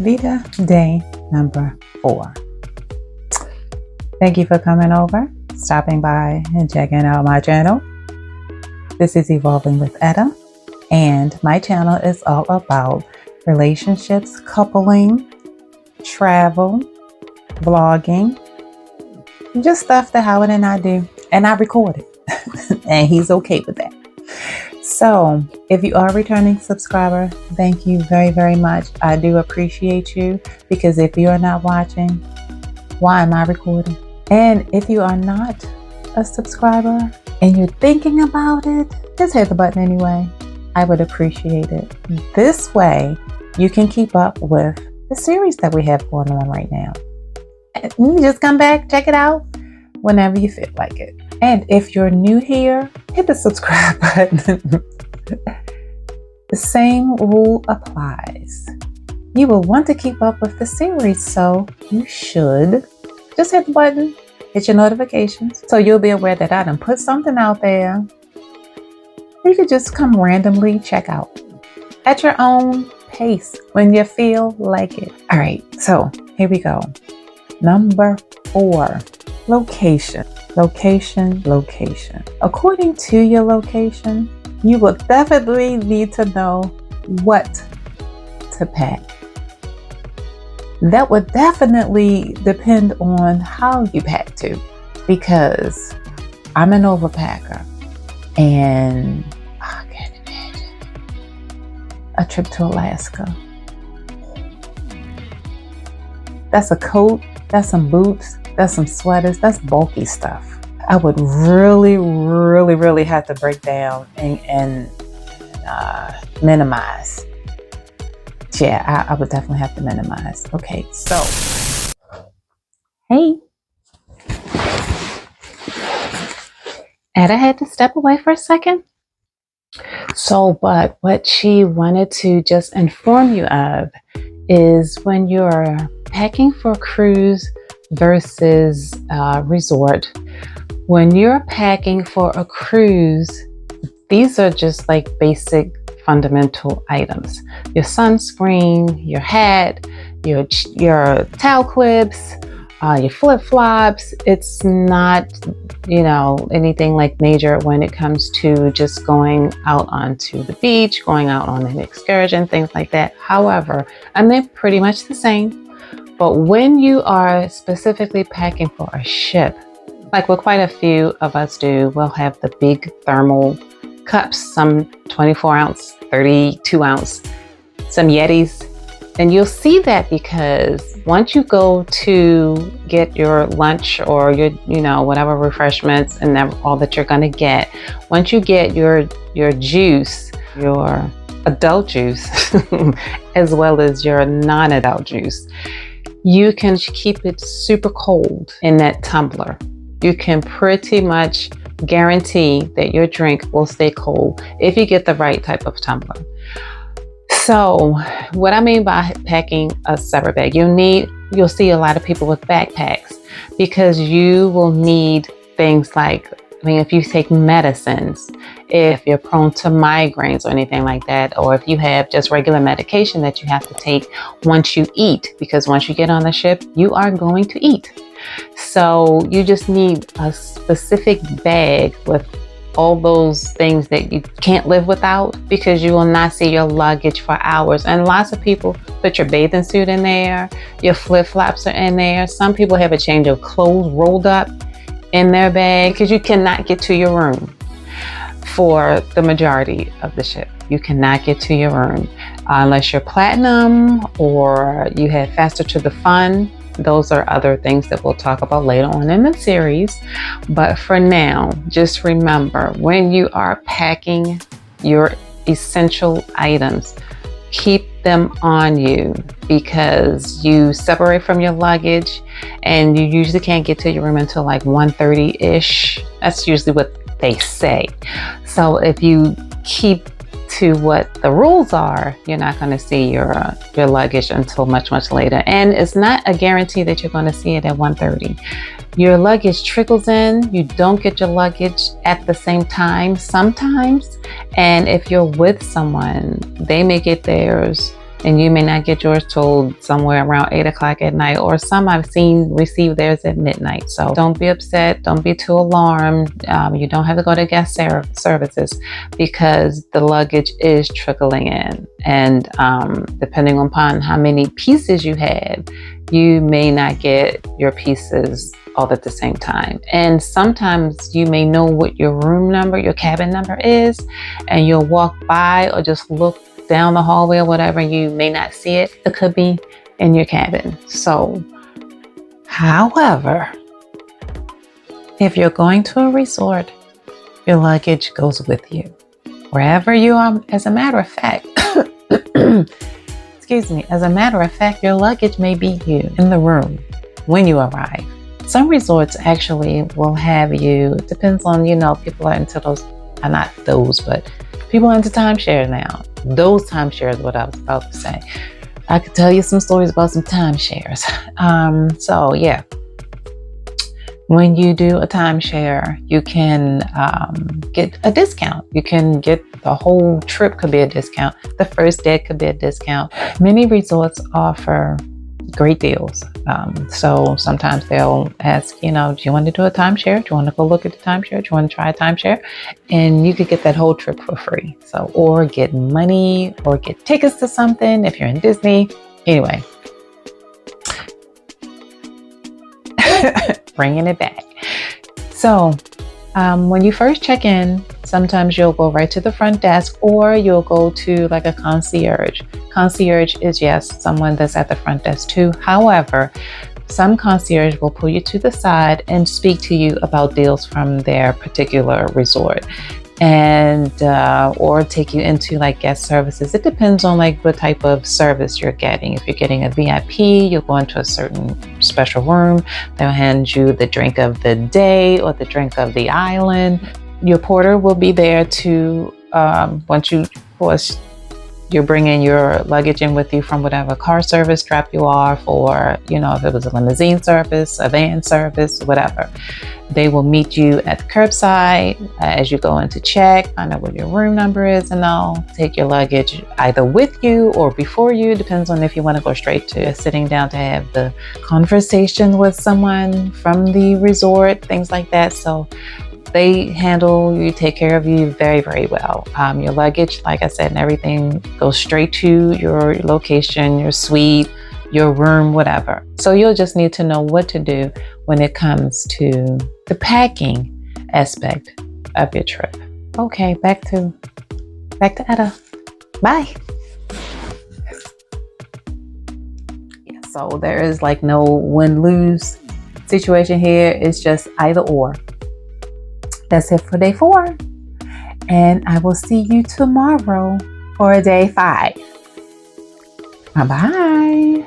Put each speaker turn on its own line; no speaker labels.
VEDA day number 4. Thank you for coming over, stopping by and checking out my channel. This is Evolving with Etta, and my channel is all about relationships, coupling, travel, vlogging, just stuff that Howard and I do, and I record it, and he's okay with that. So if you are a returning subscriber, thank you very, very much. I do appreciate you, because if you are not watching, why am I recording? And if you are not a subscriber and you're thinking about it, just hit the button anyway. I would appreciate it. This way you can keep up with the series that we have going on right now. And you just come back, check it out whenever you feel like it. And if you're new here, hit the subscribe button. The same rule applies. You will want to keep up with the series, so you should just hit the button, hit your notifications, so you'll be aware that I done put something out there. You could just come randomly check out at your own pace when you feel like it. All right, so here we go. Number 4, location. Location. According to your location, you will definitely need to know what to pack. That would definitely depend on how you pack too, because I'm an overpacker, and I can't imagine a trip to Alaska. That's a coat, that's some boots, that's some sweaters, that's bulky stuff. I would really have to break down and minimize. Yeah, I would definitely have to minimize. Okay, so, hey. And I had to step away for a second. So, but what she wanted to just inform you of is when you're packing for a cruise versus resort, when you're packing for a cruise, these are just like basic fundamental items. Your sunscreen, your hat, your towel clips, your flip-flops. It's not, anything like major when it comes to just going out onto the beach, going out on an excursion, things like that. However, and they're pretty much the same. But when you are specifically packing for a ship, like what quite a few of us do, we'll have the big thermal cups, some 24 ounce, 32 ounce, some Yetis. And you'll see that because once you go to get your lunch or your, whatever refreshments and all that you're going to get, once you get your juice, your adult juice, as well as your non-adult juice, you can keep it super cold in that tumbler. You can pretty much guarantee that your drink will stay cold if you get the right type of tumbler. So what I mean by packing a separate bag, you'll see a lot of people with backpacks, because you will need things like, if you take medicines, if you're prone to migraines or anything like that, or if you have just regular medication that you have to take once you eat, because once you get on the ship, you are going to eat. So you just need a specific bag with all those things that you can't live without, because you will not see your luggage for hours. And lots of people put your bathing suit in there, your flip-flops are in there. Some people have a change of clothes rolled up in their bag, because you cannot get to your room for the majority of the ship. You cannot get to your room unless you're platinum or you have faster to the fun. Those are other things that we'll talk about later on in the series. But for now, just remember, when you are packing your essential items, keep them on you, because you separate from your luggage and you usually can't get to your room until like 1:30-ish. That's usually what they say. So if you keep to what the rules are, you're not going to see your luggage until much later. And it's not a guarantee that you're going to see it at 1:30. Your luggage trickles in. You don't get your luggage at the same time sometimes. And if you're with someone, they may get theirs and you may not get yours till somewhere around 8 o'clock at night, or some I've seen receive theirs at midnight. So don't be upset. Don't be too alarmed. You don't have to go to guest services, because the luggage is trickling in. And depending upon how many pieces you have, you may not get your pieces all at the same time. And sometimes you may know what your room number, your cabin number is, and you'll walk by or just look down the hallway or whatever, you may not see it. It could be in your cabin. So, however, if you're going to a resort, your luggage goes with you wherever you are. As a matter of fact, excuse me, as a matter of fact, your luggage may be you in the room when you arrive. Some resorts actually will have you, it depends on, people are into those, not those, but people are into timeshares now. Those timeshares, what I was about to say. I could tell you some stories about some timeshares. So yeah, when you do a timeshare, you can get a discount. You can get the whole trip could be a discount. The first day could be a discount. Many resorts offer great deals. So sometimes they'll ask, do you want to do a timeshare? Do you want to go look at the timeshare? Do you want to try a timeshare? And you could get that whole trip for free. So, or get money or get tickets to something if you're in Disney. Anyway, bringing it back. So when you first check in, sometimes you'll go right to the front desk, or you'll go to like a concierge. Concierge is, yes, someone that's at the front desk too. However, some concierge will pull you to the side and speak to you about deals from their particular resort, and or take you into like guest services. It depends on like what type of service you're getting. If you're getting a VIP, you'll go into a certain special room. They'll hand you the drink of the day or the drink of the island. Your porter will be there to once you, of course, you're bringing your luggage in with you from whatever car service drop you off, or if it was a limousine service, a van service, whatever. They will meet you at the curbside as you go in to check, find out what your room number is, and they'll take your luggage either with you or before you. Depends on if you want to go straight to sitting down to have the conversation with someone from the resort, things like that. So they handle you, take care of you very, very well. Your luggage, like I said, and everything goes straight to your location, your suite, your room, whatever. So you'll just need to know what to do when it comes to the packing aspect of your trip. Okay, back to Etta. Bye. Yeah, so there is like no win-lose situation here. It's just either or. That's it for day 4. And I will see you tomorrow for day 5. Bye-bye.